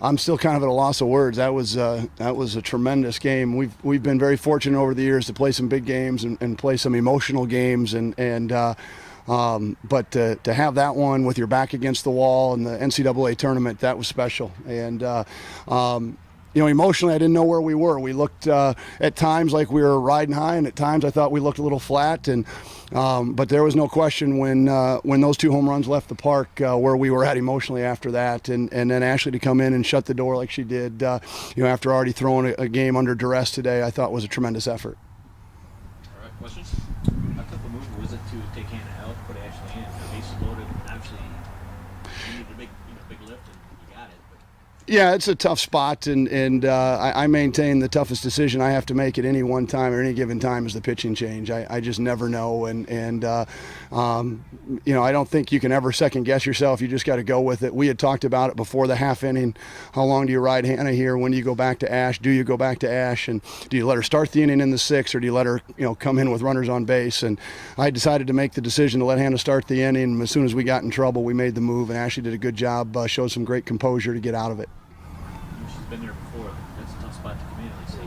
I'm still kind of at a loss of words. That was a tremendous game. We've been very fortunate over the years to play some big games and play some emotional games, but to have that one with your back against the wall in the NCAA tournament, that was special. And emotionally, I didn't know where we were. We looked at times like we were riding high, and at times I thought we looked a little flat. But there was no question when those 2 home runs left the park where we were at emotionally after that. And then Ashley to come in and shut the door like she did, after already throwing a game under duress today, I thought was a tremendous effort. All right, questions? How tough a move was it to take Hannah out, put Ashley in? The bases loaded, obviously you needed a big lift, and you got it. But yeah, it's a tough spot, and I maintain the toughest decision I have to make at any one time or any given time is the pitching change. I just never know, and I don't think you can ever second guess yourself. You just got to go with it. We had talked about it before the half inning. How long do you ride Hannah here? When do you go back to Ash? Do you go back to Ash? And do you let her start the inning in the 6th, or do you let her come in with runners on base? And I decided to make the decision to let Hannah start the inning. As soon as we got in trouble, we made the move, and Ashley did a good job, showed some great composure to get out of it. She's been there before. That's a tough spot to come in. They say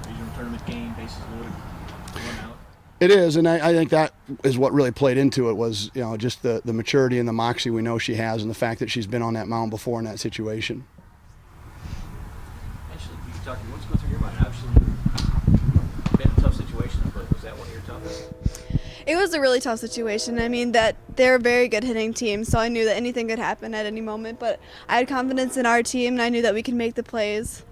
regional tournament game, bases loaded, one out. It is, and I think that is what really played into it was just the maturity and the moxie we know she has, and the fact that she's been on that mound before in that situation. Actually, you talk. What's going through your mind? Obviously, been a tough situation, but was that one of your toughest? It was a really tough situation. I mean, that they're a very good hitting team, so I knew that anything could happen at any moment. But I had confidence in our team, and I knew that we could make the plays.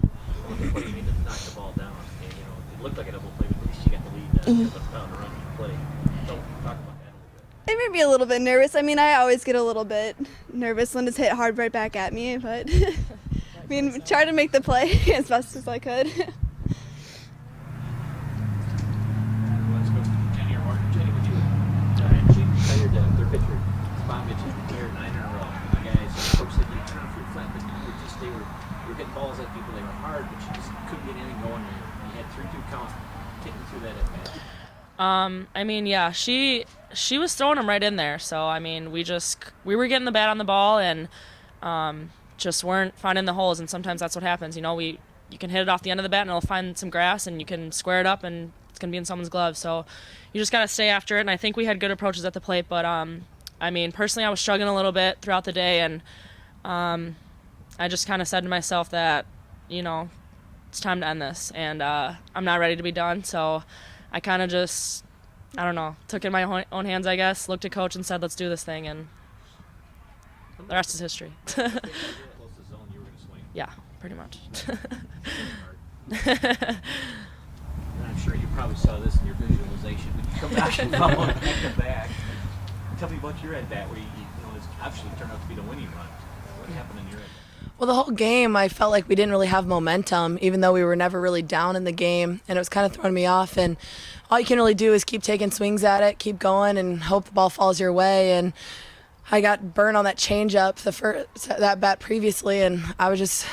What do you mean to knock the ball down? And, it looked like a double play, but at least you got the lead. Found a run in the play. So talk about that a little bit. It made me a little bit nervous. I mean, I always get a little bit nervous when it's hit hard right back at me, but try to make the play as best as I could. Their pitcher, Bombich, retired 9 in a row. The guys, coach said you turn off your flat, but they were getting balls at people. They were hard, but you just couldn't get anything going. You had 3-2 count. Take me through that at bat. She was throwing them right in there. So we were getting the bat on the ball and just weren't finding the holes. And sometimes that's what happens. You can hit it off the end of the bat and it'll find some grass, and you can square it up and it's going to be in someone's glove. So you just got to stay after it. And I think we had good approaches at the plate. But, personally, I was struggling a little bit throughout the day. And I just kind of said to myself that, it's time to end this. And I'm not ready to be done. So I kind of just, took it in my own hands, I guess, looked at coach and said, let's do this thing. And the rest is history. Yeah, pretty much. I'm sure you probably saw this in your visualization, but you come back and follow back to back. Tell me about your at bat where it's obviously turned out to be the winning run. What happened in your at bat? Well, the whole game, I felt like we didn't really have momentum, even though we were never really down in the game, and it was kind of throwing me off. And all you can really do is keep taking swings at it, keep going, and hope the ball falls your way. And I got burned on that changeup that bat previously, and I was just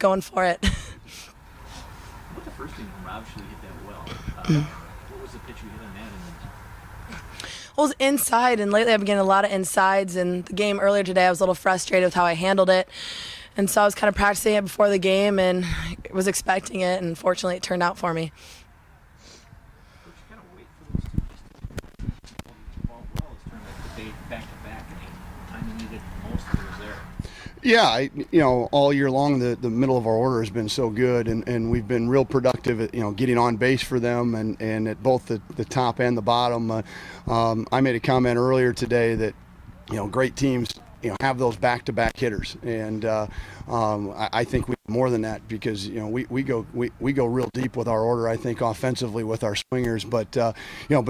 going for it. What the first thing, obviously hit that well. What was the pitch you hit on that? Well, it was inside, and lately I've been getting a lot of insides. And the game earlier today, I was a little frustrated with how I handled it. And so I was kind of practicing it before the game and was expecting it, and fortunately it turned out for me. But you kind of wait for those two to ball well. It's turned out the day back to back, and the time you needed most of it was there. Yeah, all year long the middle of our order has been so good, and we've been real productive at getting on base for them and at both the top and the bottom. I made a comment earlier today that great teams have those back-to-back hitters, and I think we have more than that because we go real deep with our order. I think offensively with our swingers, but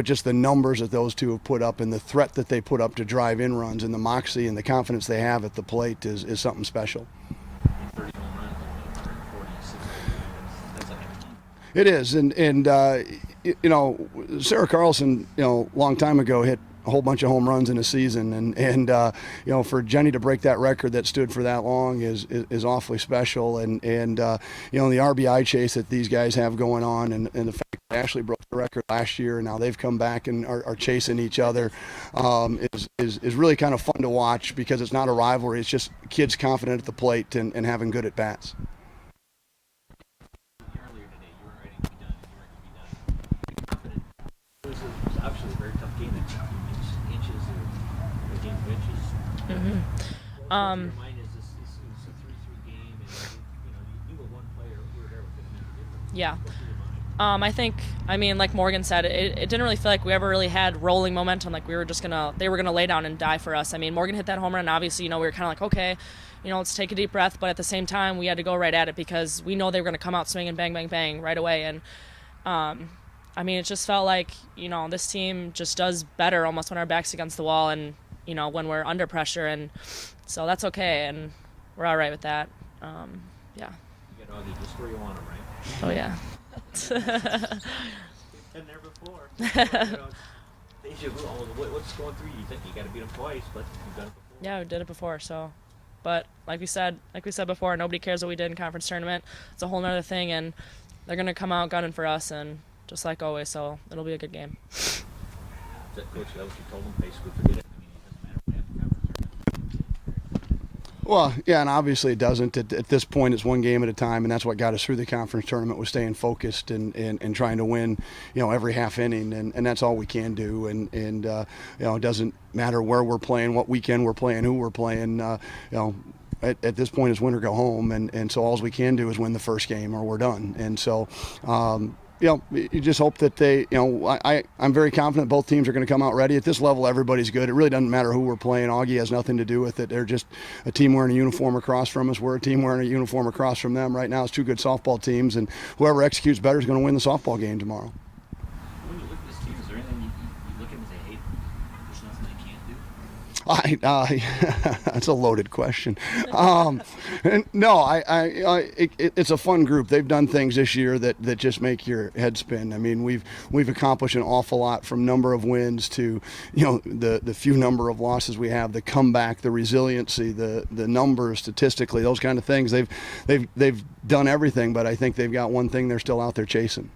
just the numbers that those two have put up and the threat that they put up to drive in runs and the moxie and the confidence they have at the plate is something special. 30 home runs, 146. That's like it is, and Sarah Carlson, a long time ago hit a whole bunch of home runs in a season, and you know, for Jenny to break that record that stood for that long is awfully special, and you know, the RBI chase that these guys have going on, and the fact that Ashley broke the record last year, and now they've come back and are chasing each other, is really kind of fun to watch, because it's not a rivalry, it's just kids confident at the plate and having good at bats. Earlier today, you weren't ready to be done, and you weren't going to be done. Confident. It was obviously a very tough game. Inches or a game of inches. Mm-hmm. Your mind is this is a 3-3 game, and you were one player over there was going to make a difference. Yeah. What's in your mind? I think, I mean, like Morgan said, it didn't really feel like we ever really had rolling momentum. Like they were gonna lay down and die for us. I mean, Morgan hit that home run, and obviously, we were kind of like, okay, let's take a deep breath. But at the same time, we had to go right at it, because we know they were gonna come out swinging, bang, bang, bang right away. And I mean, it just felt like, this team just does better almost when our back's against the wall, and when we're under pressure, and so that's okay, and we're all right with that. Yeah. You got Augie just where you want him, right? Oh yeah. Been there before. Deja vu. What's going through you? You think you got to beat them twice, but you've done it before. Yeah, we did it before. So, but like we said before, nobody cares what we did in conference tournament. It's a whole nother thing, and they're gonna come out gunning for us, and just like always. So it'll be a good game. Is that Coach? That what you told them? Basically, forget it. I mean, it doesn't matter what happened in conference tournament. Well, yeah, and obviously it doesn't. At this point, it's one game at a time, and that's what got us through the conference tournament, was staying focused and trying to win, every half inning, and that's all we can do. And it doesn't matter where we're playing, what weekend we're playing, who we're playing. At this point, it's win or go home, and so all we can do is win the first game, or we're done. And so. You just hope that they, I'm very confident both teams are going to come out ready. At this level, everybody's good. It really doesn't matter who we're playing. Augie has nothing to do with it. They're just a team wearing a uniform across from us. We're a team wearing a uniform across from them. Right now, it's two good softball teams, and whoever executes better is going to win the softball game tomorrow. When you look at this team, is there anything you look at and say, hey, there's nothing they can't do? That's a loaded question. No, it's a fun group. They've done things this year that just make your head spin. I mean, we've accomplished an awful lot, from number of wins to the few number of losses we have, the comeback, the resiliency, the numbers statistically, those kind of things. They've done everything, but I think they've got one thing they're still out there chasing.